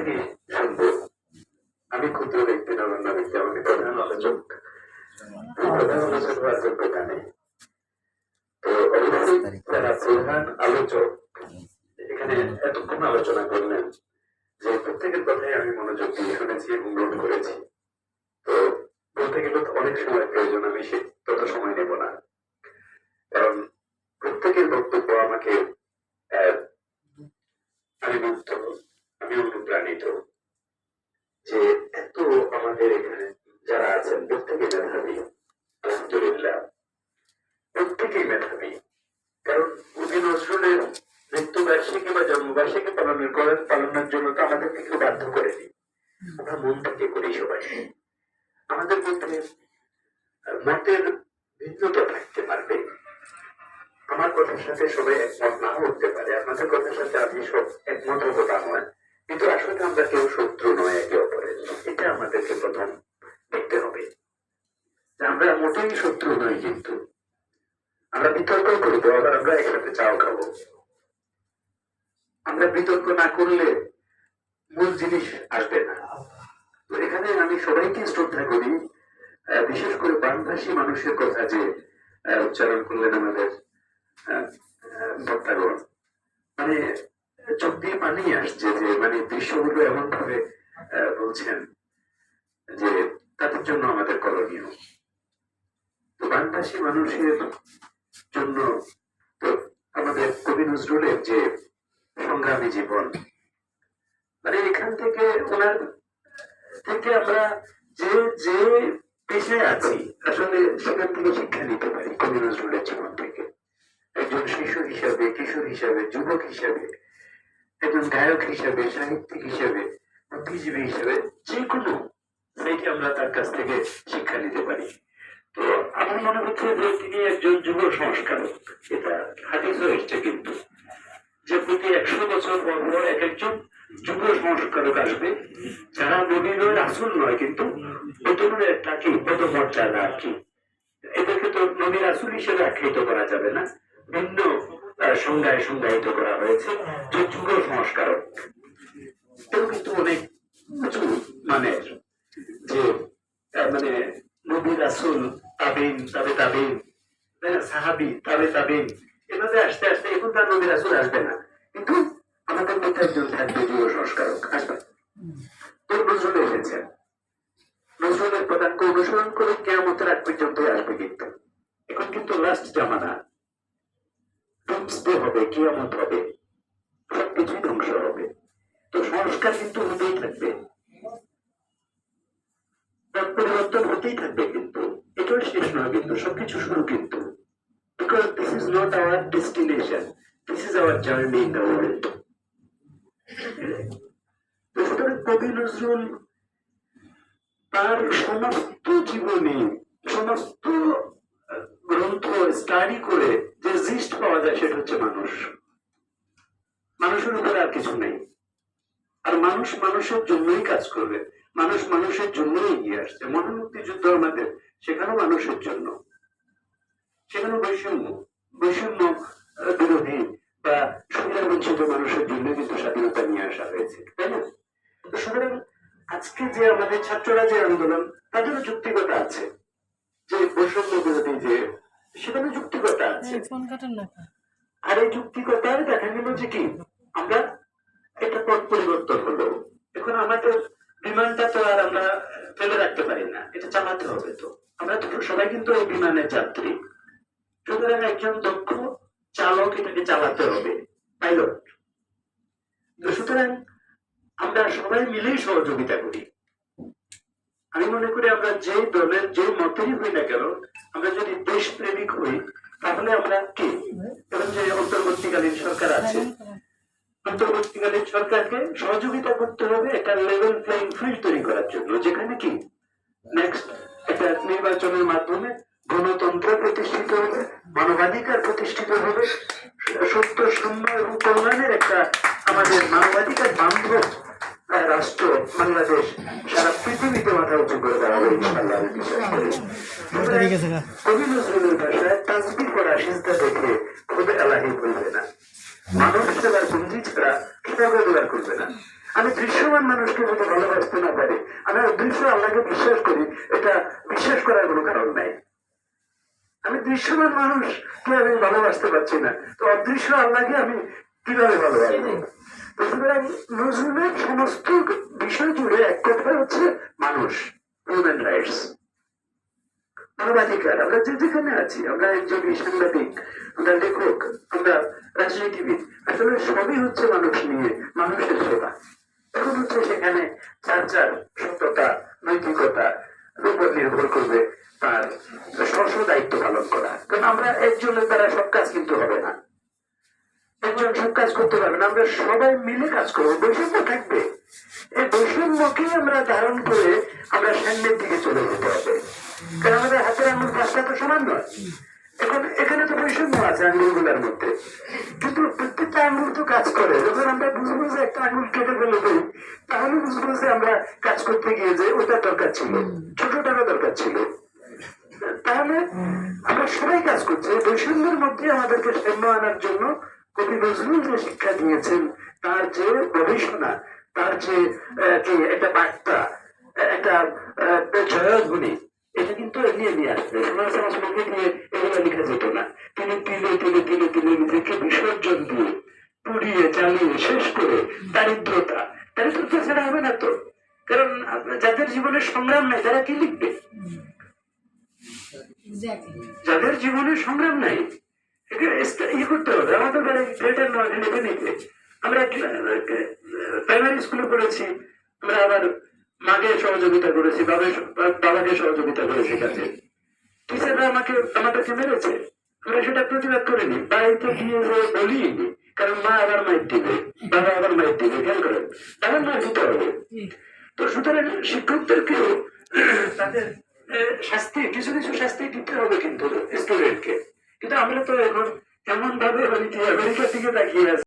থেকে শুনবো। আমি ক্ষুদ্র ব্যক্তি, নগণ্য ব্যক্তি, আমাকে প্রধান আলোচক হওয়ার যোগ্যতা নেই। তো অবশ্যই যারা প্রধান আলোচক এখানে এতক্ষণ আলোচনা করলেন, যে প্রত্যেকের কথাই আমি মনোযোগ দিয়ে শুনেছি এবং গ্রহণ করেছি। তো বলতে গেলে তো অনেক সময় প্রয়োজন, আমি সে তত সময় নেব না, কারণ প্রত্যেকের বক্তব্য আমাকে আমি মুগ্ধ, আমি অনুপ্রাণিত যে এত আমাদের এখানে যারা আছেন প্রত্যেকে মেধাবী, আলহামদুলিল্লাহ প্রত্যেকেই মেধাবী। কারণ কবি নজরুলের মৃত্যুবার্ষিকী বা জন্মবার্ষিকী পালনের জন্য তো আমাদেরকে কেউ বাধ্য করেনি, আমরা মন থেকে করি সবাই। আমাদের মধ্যে মতের ভিন্নতা থাকতে পারবে, আমার কথার সাথে সবাই একমত নাও হতে পারে, আপনাদের কথার সাথে আমি সব একমত হবো তা নয়, কিন্তু আসলে আমরা কেউ শত্রু নয় একে অপরের। এটা আমাদেরকে প্রথম দেখতে হবে, আমরা মোটেই শত্রু নই, কিন্তু আমরা বিতর্ক করবো, আবার আমরা একসাথে চাও খাবো। আমরা বিতর্ক না করলে মূল জিনিস আসবে না। তো এখানে আমি সবাইকে শ্রদ্ধা করি, বিশেষ করে বাংলাভাষী মানুষের কথা যে উচ্চারণ করলেন আমাদের বক্তাগণ, মানে চোখ দিয়ে পানি আসছে, যে মানে দৃশ্যগুলো এমন ভাবে বলছেন যে তাদের জন্য আমাদের করণীয়। তো বাংলাভাষী মানুষের জন্য তো আমাদের কবি নজরুলের যে সংগ্রামী জীবন, মানে এখান থেকে ওনার থেকে আমরা যে যে পেশায় আছি আসলে সেখান থেকে শিক্ষা নিতে পারি কবি নজরুলের জীবন থেকে। একজন শিশু হিসাবে, কিশোর হিসাবে, যুবক হিসাবে, একজন গায়ক হিসাবে, সাহিত্যিক হিসাবে, বুদ্ধিজীবী হিসাবে, যে কোনো সাইটে আমরা তার কাছ থেকে শিক্ষা নিতে পারি। তো আমার মনে হচ্ছে যে তিনি একজন যুব সংস্কারক, এটা হাদিসও এসছে কিন্তু, যে প্রতি 100 বছর পর পর এক একজন যুব সংস্কারক আসবে, যারা নবী নয়, রাসূল নয়, কিন্তু নতুনের তাকে পদমর্যাদা আর কি, এদেরকে তো নবী রাসূল হিসেবে আখ্যায়িত করা যাবে না, ভিন্ন সংজ্ঞায় সংজ্ঞায়িত করা হয়েছে যে যুব সংস্কারক। এও কিন্তু অনেক উঁচু মানের, যে মানে নবী রাসূল, তাবিন, তাবে তাবিন, সাহাবি, তাবে তাবিন, এভাবে আস্তে আস্তে এখন তার নবী রাসূল আসবে না, কিন্তু আমাদের মধ্যে একজন থাকবে যুব সংস্কারক আসবে। তো নজরুল এসেছেন, নজরুলের প্রধানকে অনুসরণ করে কিয়ামতের আগ পর্যন্ত আসবে, কিন্তু এখন কিন্তু লাস্ট জামানা, ডুমসডে হবে, কিয়ামত হবে, সবকিছুই ধ্বংস হবে। তো সংস্কার কিন্তু হতেই থাকবে, পরিবর্তন হতেই থাকবে, কিন্তু এটাও শেষ নয়, কিন্তু সবকিছু শুরু কিন্তু, because this is not our destination, this is our journey in the world. সুতরাং কবি নজরুল তার সমস্ত জীবনে, সমস্ত গ্রন্থ স্টাডি করে যে জিস্ট পাওয়া যায় সেটা হচ্ছে মানুষ, মানুষের উপরে আর কিছু নেই। আর মানুষ মানুষের জন্যই কাজ করবে, মানুষ মানুষের জন্যই এগিয়ে আসছে। মহান মুক্তিযুদ্ধ আমাদের, সেখানেও মানুষের জন্য, সেখানে বৈষম্য বৈষম্য বিরোধী বা সুবিধা বঞ্চিত মানুষের জন্য কিন্তু স্বাধীনতা নিয়ে আসা হয়েছে, তাই না? সুতরাং আজকে যে আমাদের ছাত্ররা যে আন্দোলন, তাদেরও যুক্তিকতা আছে, যে বৈষম্য বিরোধী যে, সেখানে যুক্তিকতা আছে। আর এই যুক্তিকতায় দেখা গেল যে কি, আমরা এটা পথ পরিবর্তন হলো, এখন আমাদের বিমানটা তো আর আমরা ফেলে রাখতে পারি না, এটা চালাতে হবে। তো আমরা তো সবাই কিন্তু এই বিমানের যাত্রী, সুতরাং একজন দক্ষ চালক এটাকে চালাতে হবে, পাইলট। সুতরাং আমরা সবাই মিলেই সহযোগিতা করি। আমি মনে করি আমরা যে দলের যে মতেরই হই না কেন, আমরা যদি দেশ প্রেমিক হই, তাহলে আমরা কি, এবং যে অন্তর্বর্তীকালীন সরকার আছে, অন্তর্বর্তীকালীন সরকারকে সহযোগিতা করতে হবে একটা লেভেল প্লেইং ফিল্ড তৈরি করার জন্য, যেখানে কি নেক্সট একটা নির্বাচনের মাধ্যমে গণতন্ত্র প্রতিষ্ঠিত হবে, মানবাধিকার প্রতিষ্ঠিত হবে, সত্য, সাম্য এবং কল্যাণের একটা আমাদের মানবাধিকার বান্ধব রাষ্ট্র বাংলাদেশ সারা পৃথিবীতে মাথা উঁচু করে দাঁড়াবে ইনশাআল্লাহ। কবি নজরুলের ভাষায় তাসবিহ করা সিজদা দেখে খুবই এলাহি বলবে না, মানব সেবার পুঁজি ছাড়া সেবা ব্যবহার করবে না। আমি দৃশ্যমান মানুষকে যদি ভালোবাসতে না পারি, আমি অদৃশ্য আল্লাহকে বিশ্বাস করি, এটা বিশ্বাস করার কোনো কারণ নাই। আমি দৃশ্যমান মানুষকে আমি ভালোবাসতে পারছি না, তো অদৃশ্য আল্লাহকে আমি কিভাবে ভালোবাসবো? তো সুতরাং নজরুলের সমস্ত বিষয় জুড়ে এক কথা হচ্ছে মানুষ, হিউম্যান রাইটস, মানবাধিকার। আমরা যে যেখানে আছি, আমরা একজনই সাংবাদিক, আমরা লেখক, আমরা রাজনীতিবিদ, আসলে সবই হচ্ছে মানুষ নিয়ে, মানুষের সেবা। এখন হচ্ছে সেখানে যার যার সত্যতা, নৈতিকতার উপর নির্ভর করবে তার স্ব দায়িত্ব পালন করা। কারণ আমরা একজনের দ্বারা সব কাজ কিন্তু হবে না, একজন সব কাজ করতে পারবে না, আমরা সবাই মিলে কাজ করবো, বৈষম্য থাকবে। এই বৈষম্যকে আমরা ধারণ করে আমরা সামনের দিকে চলে যেতে হবে। কারণ আমাদের হাতের আঙুল পাঁচটা তো সমান নয়। এখন এখানে তো বৈষম্য আছে আঙুলগুলোর মধ্যে, কিন্তু প্রত্যেকটা আঙুল তো কাজ করে। যখন আমরা বুঝবো যে একটা আঙুল কেটে ফেলে দেই, তাহলে বুঝবো যে আমরা কাজ করতে গিয়ে যে ওটা দরকার ছিল, ছোটটারও দরকার ছিল। তাহলে আমরা সবাই কাজ করছি। এই বৈষম্যের মধ্যে আমাদেরকে সাম্য আনার জন্য কবি নজরুল যে শিক্ষা দিয়েছেন, তার যে গবেষণা, তার যে একটা বার্তা, একটা জয়ধ্বনি, এটা কিন্তু এগিয়ে নিয়ে আসবে। সমাজ সমাজ মুখে দিয়ে এগুলো লেখা যেত না। তিনি তিলে তিলে তিলে তিলে নিজেকে বিসর্জন দিয়ে পুড়িয়ে জ্বালিয়ে শেষ করে দারিদ্রতা ছাড়া হবে না তো। কারণ যাদের জীবনে সংগ্রাম নাই তারা কি লিখবে? যাদের জীবনে সংগ্রাম নাই ই করতে হবে। আমাদের গ্রেটার নোয়াখালীতে আমরা প্রাইমারি স্কুলে পড়েছি, আমরা আবার মাকে সহযোগিতা করেছি, বাবাকে সহযোগিতা করেছি কাজে। টিচাররা আমাদেরকে মেরেছে, আমরা সেটা প্রতিবাদ করিনি, বাড়িতে গিয়ে যে বলিনি। কারণ মা আবার মাইর দিবে, বাবা আবার মাইর দিবে, খেয়াল করেন, আবার মার দিতে হবে। তো সুতরাং শিক্ষকদেরকেও তাদের শাস্তি, কিছু কিছু শাস্তি দিতে হবে কিন্তু স্টুডেন্টকে। কিন্তু আমরা তো এখন এমন ভাবে আমেরিকার দিকে তাকিয়ে আছি।